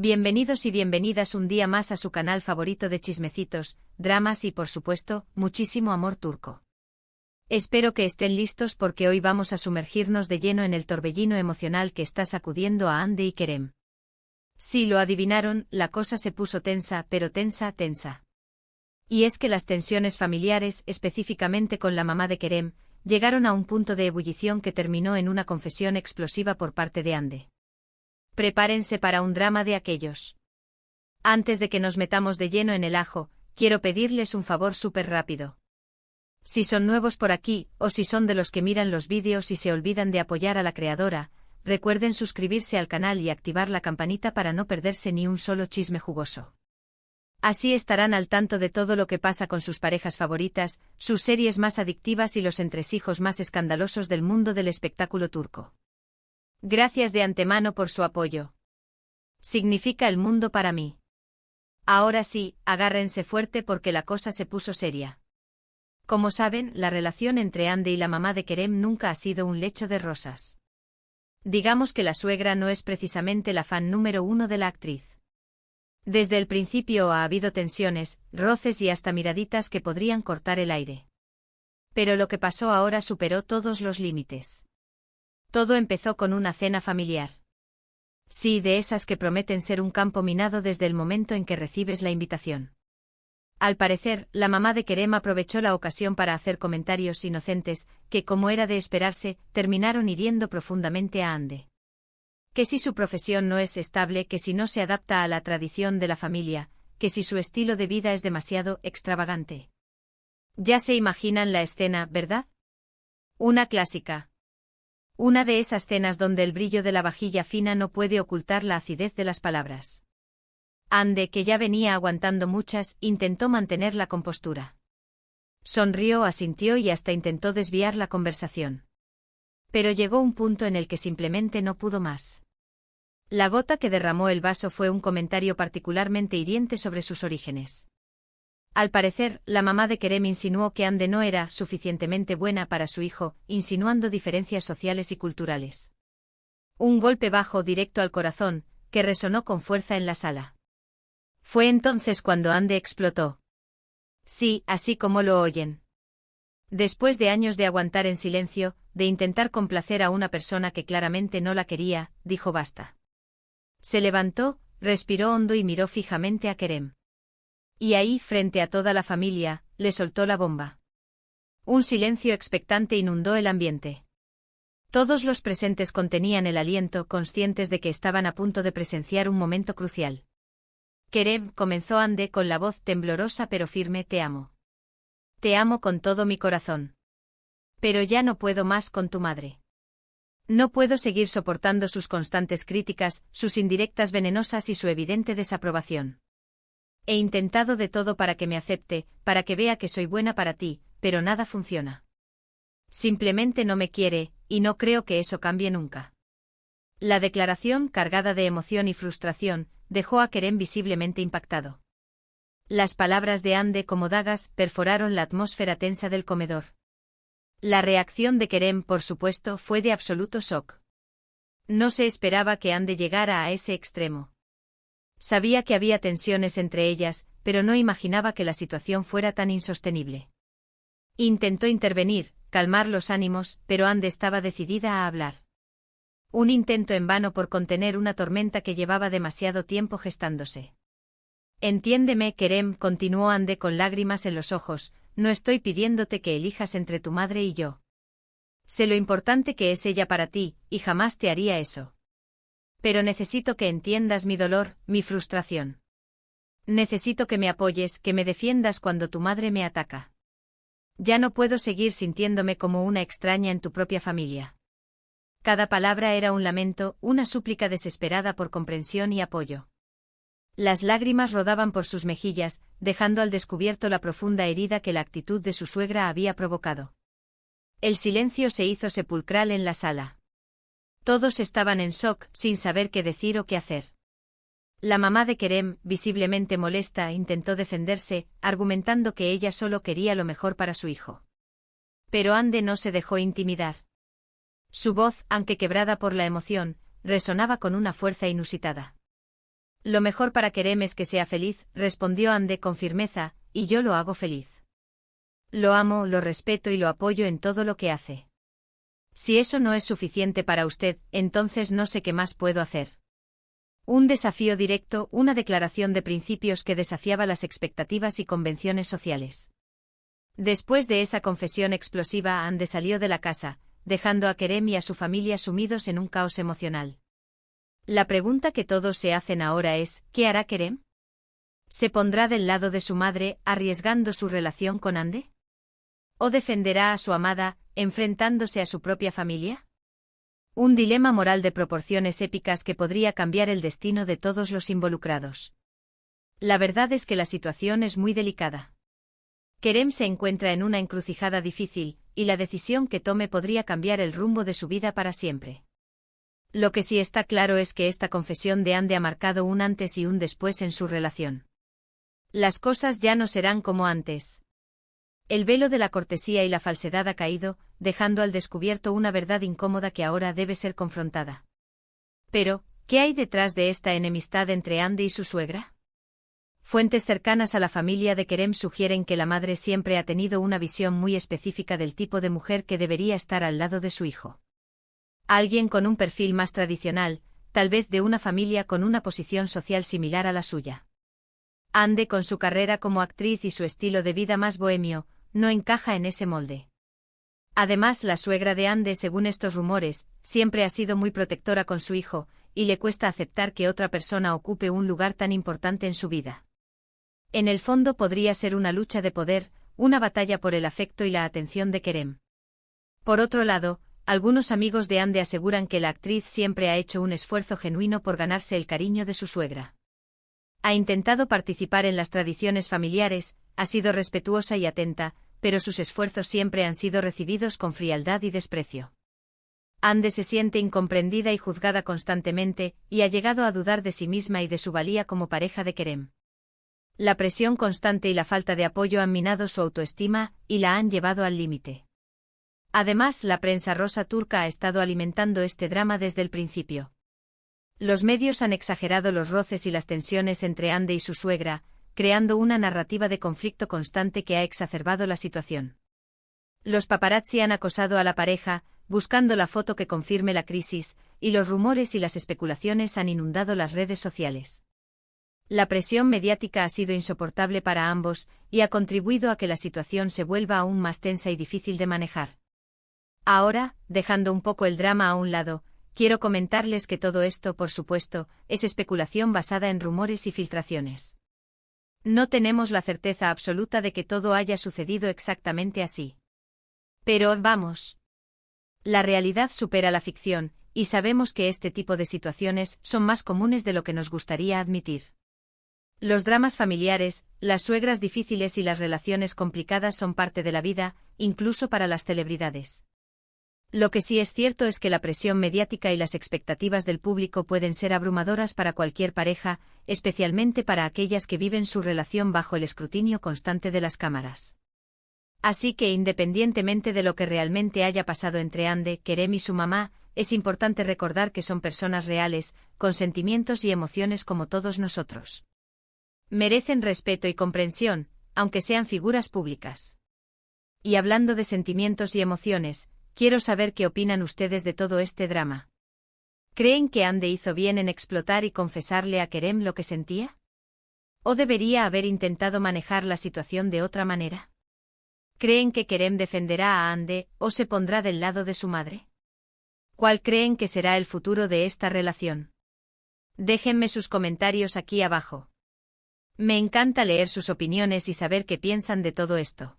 Bienvenidos y bienvenidas un día más a su canal favorito de chismecitos, dramas y por supuesto, muchísimo amor turco. Espero que estén listos porque hoy vamos a sumergirnos de lleno en el torbellino emocional que está sacudiendo a Hande y Kerem. Si lo adivinaron, la cosa se puso tensa, pero tensa, tensa. Y es que las tensiones familiares, específicamente con la mamá de Kerem, llegaron a un punto de ebullición que terminó en una confesión explosiva por parte de Hande. Prepárense para un drama de aquellos. Antes de que nos metamos de lleno en el ajo, quiero pedirles un favor súper rápido. Si son nuevos por aquí, o si son de los que miran los vídeos y se olvidan de apoyar a la creadora, recuerden suscribirse al canal y activar la campanita para no perderse ni un solo chisme jugoso. Así estarán al tanto de todo lo que pasa con sus parejas favoritas, sus series más adictivas y los entresijos más escandalosos del mundo del espectáculo turco. Gracias de antemano por su apoyo. Significa el mundo para mí. Ahora sí, agárrense fuerte porque la cosa se puso seria. Como saben, la relación entre Hande y la mamá de Kerem nunca ha sido un lecho de rosas. Digamos que la suegra no es precisamente la fan número uno de la actriz. Desde el principio ha habido tensiones, roces y hasta miraditas que podrían cortar el aire. Pero lo que pasó ahora superó todos los límites. Todo empezó con una cena familiar. Sí, de esas que prometen ser un campo minado desde el momento en que recibes la invitación. Al parecer, la mamá de Kerem aprovechó la ocasión para hacer comentarios inocentes, que como era de esperarse, terminaron hiriendo profundamente a Hande. Que si su profesión no es estable, que si no se adapta a la tradición de la familia, que si su estilo de vida es demasiado extravagante. Ya se imaginan la escena, ¿verdad? Una clásica. Una de esas cenas donde el brillo de la vajilla fina no puede ocultar la acidez de las palabras. Hande, que ya venía aguantando muchas, intentó mantener la compostura. Sonrió, asintió y hasta intentó desviar la conversación. Pero llegó un punto en el que simplemente no pudo más. La gota que derramó el vaso fue un comentario particularmente hiriente sobre sus orígenes. Al parecer, la mamá de Kerem insinuó que Hande no era suficientemente buena para su hijo, insinuando diferencias sociales y culturales. Un golpe bajo directo al corazón, que resonó con fuerza en la sala. Fue entonces cuando Hande explotó. Sí, así como lo oyen. Después de años de aguantar en silencio, de intentar complacer a una persona que claramente no la quería, dijo basta. Se levantó, respiró hondo y miró fijamente a Kerem. Y ahí, frente a toda la familia, le soltó la bomba. Un silencio expectante inundó el ambiente. Todos los presentes contenían el aliento, conscientes de que estaban a punto de presenciar un momento crucial. Kerem, comenzó Hande con la voz temblorosa pero firme, te amo. Te amo con todo mi corazón. Pero ya no puedo más con tu madre. No puedo seguir soportando sus constantes críticas, sus indirectas venenosas y su evidente desaprobación. He intentado de todo para que me acepte, para que vea que soy buena para ti, pero nada funciona. Simplemente no me quiere, y no creo que eso cambie nunca. La declaración, cargada de emoción y frustración, dejó a Kerem visiblemente impactado. Las palabras de Hande como dagas perforaron la atmósfera tensa del comedor. La reacción de Kerem, por supuesto, fue de absoluto shock. No se esperaba que Hande llegara a ese extremo. Sabía que había tensiones entre ellas, pero no imaginaba que la situación fuera tan insostenible. Intentó intervenir, calmar los ánimos, pero Hande estaba decidida a hablar. Un intento en vano por contener una tormenta que llevaba demasiado tiempo gestándose. Entiéndeme, Kerem, continuó Hande con lágrimas en los ojos, no estoy pidiéndote que elijas entre tu madre y yo. Sé lo importante que es ella para ti, y jamás te haría eso. Pero necesito que entiendas mi dolor, mi frustración. Necesito que me apoyes, que me defiendas cuando tu madre me ataca. Ya no puedo seguir sintiéndome como una extraña en tu propia familia. Cada palabra era un lamento, una súplica desesperada por comprensión y apoyo. Las lágrimas rodaban por sus mejillas, dejando al descubierto la profunda herida que la actitud de su suegra había provocado. El silencio se hizo sepulcral en la sala. Todos estaban en shock, sin saber qué decir o qué hacer. La mamá de Kerem, visiblemente molesta, intentó defenderse, argumentando que ella solo quería lo mejor para su hijo. Pero Hande no se dejó intimidar. Su voz, aunque quebrada por la emoción, resonaba con una fuerza inusitada. Lo mejor para Kerem es que sea feliz, respondió Hande con firmeza, y yo lo hago feliz. Lo amo, lo respeto y lo apoyo en todo lo que hace. Si eso no es suficiente para usted, entonces no sé qué más puedo hacer. Un desafío directo, una declaración de principios que desafiaba las expectativas y convenciones sociales. Después de esa confesión explosiva, Hande salió de la casa, dejando a Kerem y a su familia sumidos en un caos emocional. La pregunta que todos se hacen ahora es, ¿qué hará Kerem? ¿Se pondrá del lado de su madre, arriesgando su relación con Hande? ¿O defenderá a su amada, enfrentándose a su propia familia? Un dilema moral de proporciones épicas que podría cambiar el destino de todos los involucrados. La verdad es que la situación es muy delicada. Kerem se encuentra en una encrucijada difícil, y la decisión que tome podría cambiar el rumbo de su vida para siempre. Lo que sí está claro es que esta confesión de Hande ha marcado un antes y un después en su relación. Las cosas ya no serán como antes. El velo de la cortesía y la falsedad ha caído, dejando al descubierto una verdad incómoda que ahora debe ser confrontada. Pero, ¿qué hay detrás de esta enemistad entre Hande y su suegra? Fuentes cercanas a la familia de Kerem sugieren que la madre siempre ha tenido una visión muy específica del tipo de mujer que debería estar al lado de su hijo. Alguien con un perfil más tradicional, tal vez de una familia con una posición social similar a la suya. Hande, con su carrera como actriz y su estilo de vida más bohemio, no encaja en ese molde. Además, la suegra de Hande, según estos rumores, siempre ha sido muy protectora con su hijo, y le cuesta aceptar que otra persona ocupe un lugar tan importante en su vida. En el fondo podría ser una lucha de poder, una batalla por el afecto y la atención de Kerem. Por otro lado, algunos amigos de Hande aseguran que la actriz siempre ha hecho un esfuerzo genuino por ganarse el cariño de su suegra. Ha intentado participar en las tradiciones familiares, ha sido respetuosa y atenta, pero sus esfuerzos siempre han sido recibidos con frialdad y desprecio. Hande se siente incomprendida y juzgada constantemente, y ha llegado a dudar de sí misma y de su valía como pareja de Kerem. La presión constante y la falta de apoyo han minado su autoestima, y la han llevado al límite. Además, la prensa rosa turca ha estado alimentando este drama desde el principio. Los medios han exagerado los roces y las tensiones entre Hande y su suegra, creando una narrativa de conflicto constante que ha exacerbado la situación. Los paparazzi han acosado a la pareja, buscando la foto que confirme la crisis, y los rumores y las especulaciones han inundado las redes sociales. La presión mediática ha sido insoportable para ambos, y ha contribuido a que la situación se vuelva aún más tensa y difícil de manejar. Ahora, dejando un poco el drama a un lado, quiero comentarles que todo esto, por supuesto, es especulación basada en rumores y filtraciones. No tenemos la certeza absoluta de que todo haya sucedido exactamente así. Pero, vamos. La realidad supera la ficción, y sabemos que este tipo de situaciones son más comunes de lo que nos gustaría admitir. Los dramas familiares, las suegras difíciles y las relaciones complicadas son parte de la vida, incluso para las celebridades. Lo que sí es cierto es que la presión mediática y las expectativas del público pueden ser abrumadoras para cualquier pareja, especialmente para aquellas que viven su relación bajo el escrutinio constante de las cámaras. Así que, independientemente de lo que realmente haya pasado entre Hande, Kerem y su mamá, es importante recordar que son personas reales, con sentimientos y emociones como todos nosotros. Merecen respeto y comprensión, aunque sean figuras públicas. Y hablando de sentimientos y emociones, quiero saber qué opinan ustedes de todo este drama. ¿Creen que Hande hizo bien en explotar y confesarle a Kerem lo que sentía? ¿O debería haber intentado manejar la situación de otra manera? ¿Creen que Kerem defenderá a Hande o se pondrá del lado de su madre? ¿Cuál creen que será el futuro de esta relación? Déjenme sus comentarios aquí abajo. Me encanta leer sus opiniones y saber qué piensan de todo esto.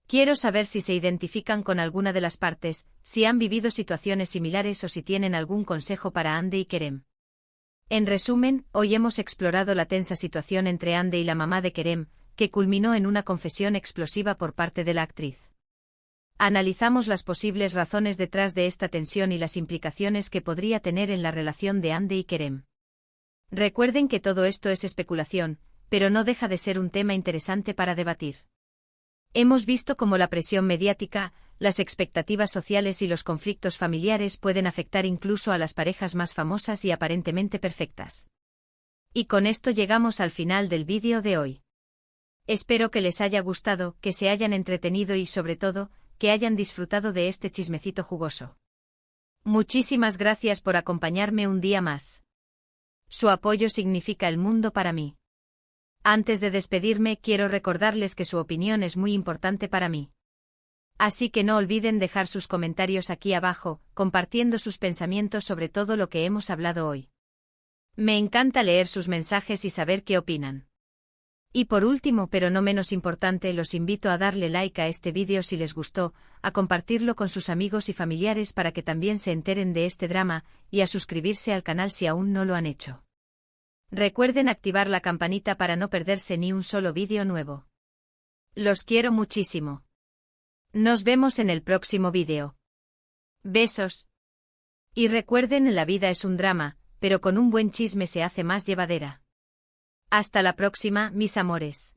Quiero saber si se identifican con alguna de las partes, si han vivido situaciones similares o si tienen algún consejo para Hande y Kerem. En resumen, hoy hemos explorado la tensa situación entre Hande y la mamá de Kerem, que culminó en una confesión explosiva por parte de la actriz. Analizamos las posibles razones detrás de esta tensión y las implicaciones que podría tener en la relación de Hande y Kerem. Recuerden que todo esto es especulación, pero no deja de ser un tema interesante para debatir. Hemos visto cómo la presión mediática, las expectativas sociales y los conflictos familiares pueden afectar incluso a las parejas más famosas y aparentemente perfectas. Y con esto llegamos al final del vídeo de hoy. Espero que les haya gustado, que se hayan entretenido y sobre todo, que hayan disfrutado de este chismecito jugoso. Muchísimas gracias por acompañarme un día más. Su apoyo significa el mundo para mí. Antes de despedirme, quiero recordarles que su opinión es muy importante para mí. Así que no olviden dejar sus comentarios aquí abajo, compartiendo sus pensamientos sobre todo lo que hemos hablado hoy. Me encanta leer sus mensajes y saber qué opinan. Y por último, pero no menos importante, los invito a darle like a este vídeo si les gustó, a compartirlo con sus amigos y familiares para que también se enteren de este drama, y a suscribirse al canal si aún no lo han hecho. Recuerden activar la campanita para no perderse ni un solo vídeo nuevo. Los quiero muchísimo. Nos vemos en el próximo vídeo. Besos. Y recuerden, la vida es un drama, pero con un buen chisme se hace más llevadera. Hasta la próxima, mis amores.